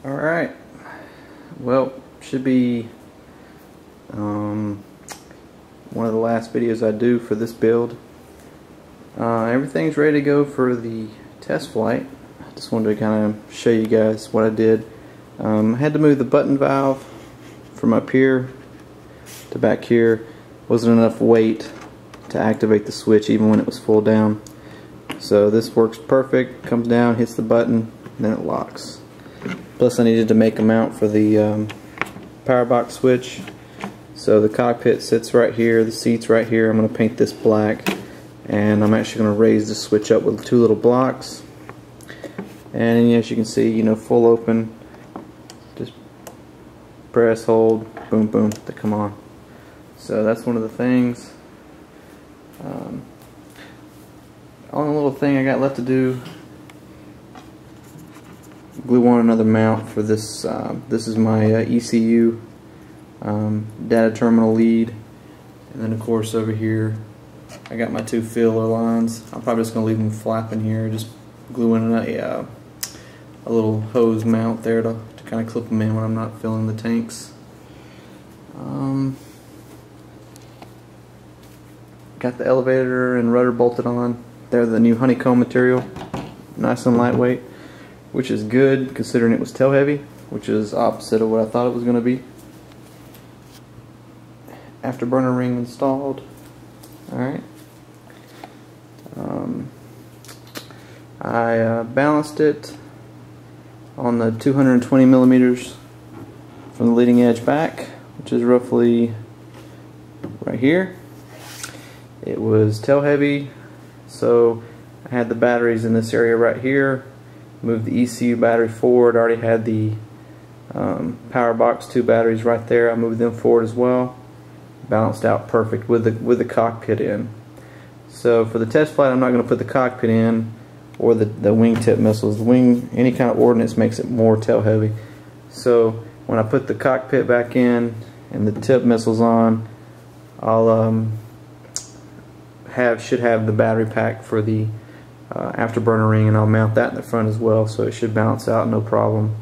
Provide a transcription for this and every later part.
Alright, well, should be one of the last videos I do for this build. Everything's ready to go for the test flight. I just wanted to kind of show you guys what I did. I had to move the button valve from up here to back here. Wasn't enough weight to activate the switch even when it was full down. So this works perfect, comes down, hits the button, then it locks. Plus I needed to make a mount for the power box switch. So the cockpit sits right here, the seat's right here. I'm going to paint this black, and I'm actually going to raise the switch up with two little blocks. And as you can see, you know, full open, just press, hold, boom, boom, they come on. So that's one of the things. Only little thing I got left to do, glue on another mount for this. This is my ECU data terminal lead, and then of course over here I got my two filler lines. I'm probably just going to leave them flapping here, just glue in a little hose mount there to kind of clip them in when I'm not filling the tanks. Got the elevator and rudder bolted on. They're the new honeycomb material, nice and lightweight, which is good considering it was tail heavy, which is opposite of what I thought it was going to be. Afterburner ring installed. Alright. I balanced it on the 220 millimeters from the leading edge back, which is roughly right here. It was tail heavy, so I had the batteries in this area right here. Moved the ECU battery forward. I already had the power box 2 batteries right there. I moved them forward as well. Balanced out perfect with the cockpit in. So for the test flight, I'm not going to put the cockpit in or the wingtip missiles. The wing, any kind of ordnance makes it more tail heavy. So when I put the cockpit back in and the tip missiles on, I'll should have the battery pack for the afterburner ring, and I'll mount that in the front as well, so it should balance out no problem.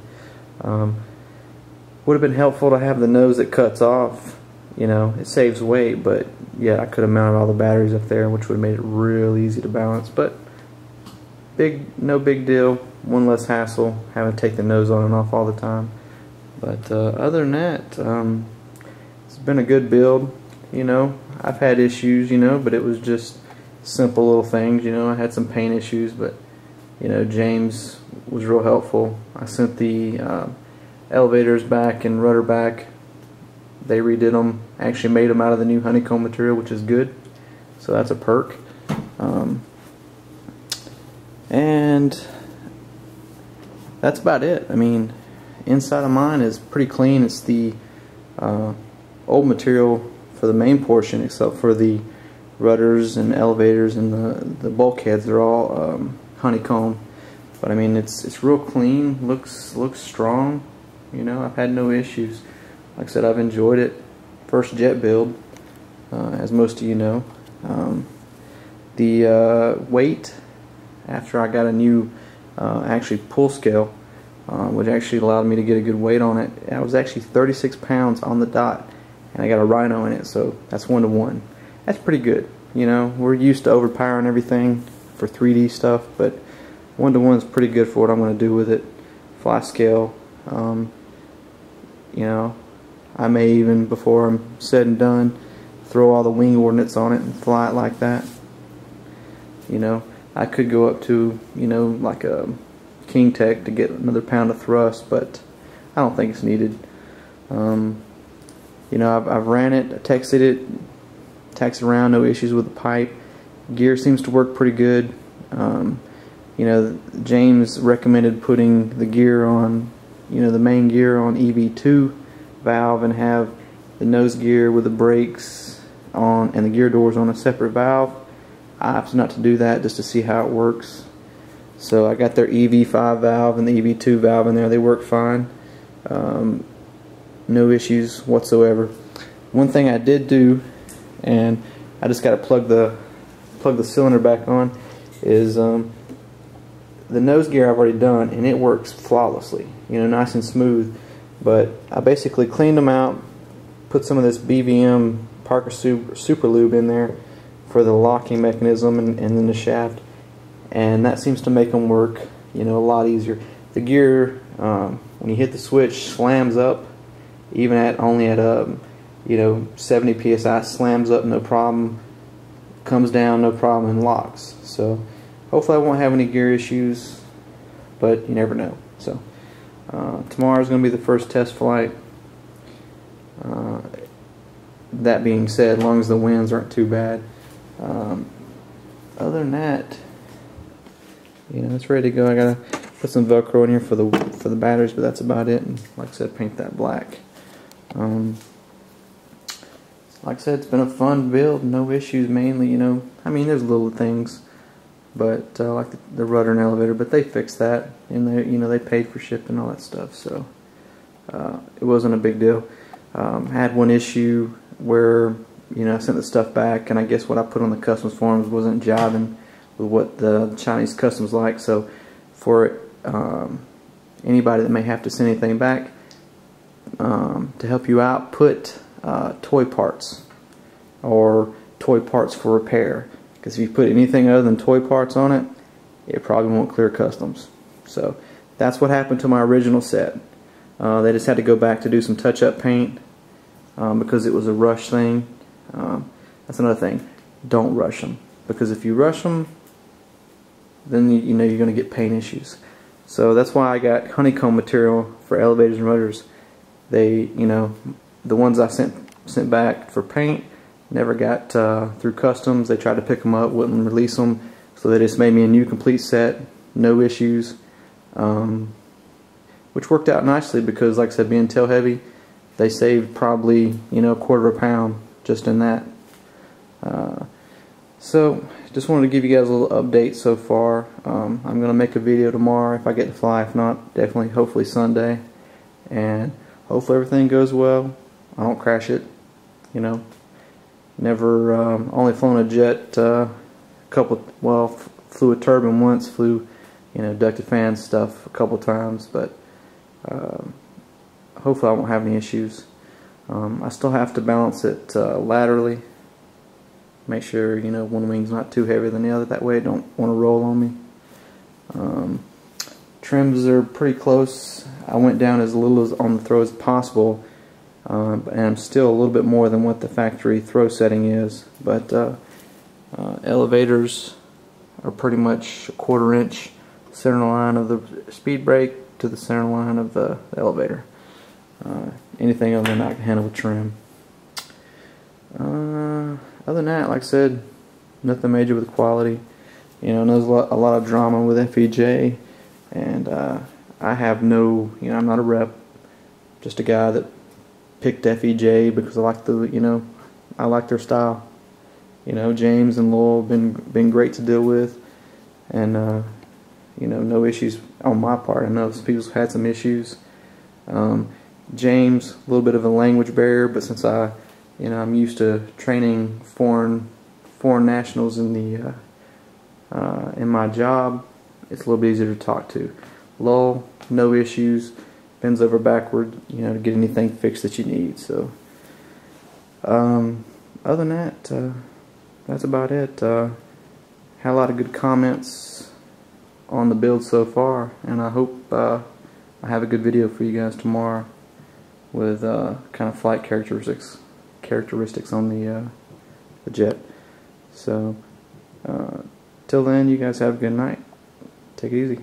Would have been helpful to have the nose that cuts off. You know, it saves weight, but yeah, I could have mounted all the batteries up there, which would have made it real easy to balance. But no big deal. One less hassle having to take the nose on and off all the time. But other than that, it's been a good build. You know, I've had issues, you know, but it was just simple little things. You know, I had some paint issues, but you know, James was real helpful. I sent the elevators back and rudder back. They redid them, actually made them out of the new honeycomb material, which is good. So that's a perk. And that's about it. I mean, inside of mine is pretty clean. It's the old material for the main portion, except for the rudders and elevators and the bulkheads. They're all honeycomb. But I mean, it's real clean. Looks strong. You know, I've had no issues. Like I said, I've enjoyed it. First jet build, as most of you know. The weight, after I got a new actually pull scale, which actually allowed me to get a good weight on it, I was actually 36 pounds on the dot, and I got a rhino in it, so that's 1-to-1. That's pretty good. You know, we're used to overpowering everything for 3D stuff, but 1-to-1 is pretty good for what I'm going to do with it. Fly scale. You know, I may even, before I'm said and done, throw all the wing ordnance on it and fly it like that. You know, I could go up to, you know, like a King Tech to get another pound of thrust, but I don't think it's needed. You know, I've ran it, I texted it, taxied around, no issues with the pipe. Gear seems to work pretty good. You know, James recommended putting the gear on, you know, the main gear on EV2 valve, and have the nose gear with the brakes on and the gear doors on a separate valve. I opted not to do that just to see how it works. So I got their EV5 valve and the EV2 valve in there. They work fine. No issues whatsoever. One thing I did do, and I just got to plug the cylinder back on, is the nose gear I've already done, and it works flawlessly, you know, nice and smooth. But I basically cleaned them out, put some of this BVM Parker Super Lube in there for the locking mechanism and then the shaft, and that seems to make them work, you know, a lot easier. The gear, when you hit the switch, slams up, even at only at you know, 70 psi, slams up no problem, comes down no problem, and locks. So hopefully I won't have any gear issues, but you never know. So tomorrow's going to be the first test flight. That being said, as long as the winds aren't too bad, other than that, you know, it's ready to go. I gotta put some Velcro in here for the batteries, but that's about it. And like I said, paint that black. Like I said, it's been a fun build, no issues mainly, you know. I mean, there's little things, but like the rudder and elevator, but they fixed that, and they, you know, they paid for shipping and all that stuff, so it wasn't a big deal. I had one issue where, you know, I sent the stuff back, and I guess what I put on the customs forms wasn't jiving with what the Chinese customs like. So for anybody that may have to send anything back, to help you out, put toy parts or toy parts for repair, because if you put anything other than toy parts on it, it probably won't clear customs. So that's what happened to my original set. They just had to go back to do some touch-up paint because it was a rush thing. That's another thing. Don't rush them, because if you rush them, then you know you're going to get paint issues. So that's why I got honeycomb material for elevators and rudders. They, you know, the ones I sent back for paint never got through customs. They tried to pick them up, wouldn't release them, so they just made me a new complete set, no issues, which worked out nicely because, like I said, being tail heavy, they saved probably, you know, $1/4 pound just in that. So just wanted to give you guys a little update so far. I'm going to make a video tomorrow if I get to fly. If not, definitely, hopefully Sunday. And hopefully everything goes well. I don't crash it, you know. Never, only flown a jet flew a turbine once, flew, you know, ducted fan stuff a couple times, but hopefully I won't have any issues. I still have to balance it laterally. Make sure, you know, one wing's not too heavier than the other. That way it don't want to roll on me. Trims are pretty close. I went down as little as on the throw as possible, and I'm still a little bit more than what the factory throw setting is. But elevators are pretty much a 1/4 inch center line of the speed brake to the center line of the elevator. Anything other than that I can handle with trim. Other than that, like I said, nothing major with quality. You know, there's a lot of drama with FEJ, and I have no, you know, I'm not a rep, just a guy that picked FEJ because I like the, you know, I like their style. You know, James and Lowell have been great to deal with, and you know, no issues on my part. I know some people had some issues. James, a little bit of a language barrier, but since you know, I'm used to training foreign nationals in the in my job, it's a little bit easier to talk to. Lowell, no issues, bends over backward, you know, to get anything fixed that you need. So other than that, that's about it. Had a lot of good comments on the build so far, and I hope I have a good video for you guys tomorrow with kind of flight characteristics on the jet. So till then, you guys have a good night. Take it easy.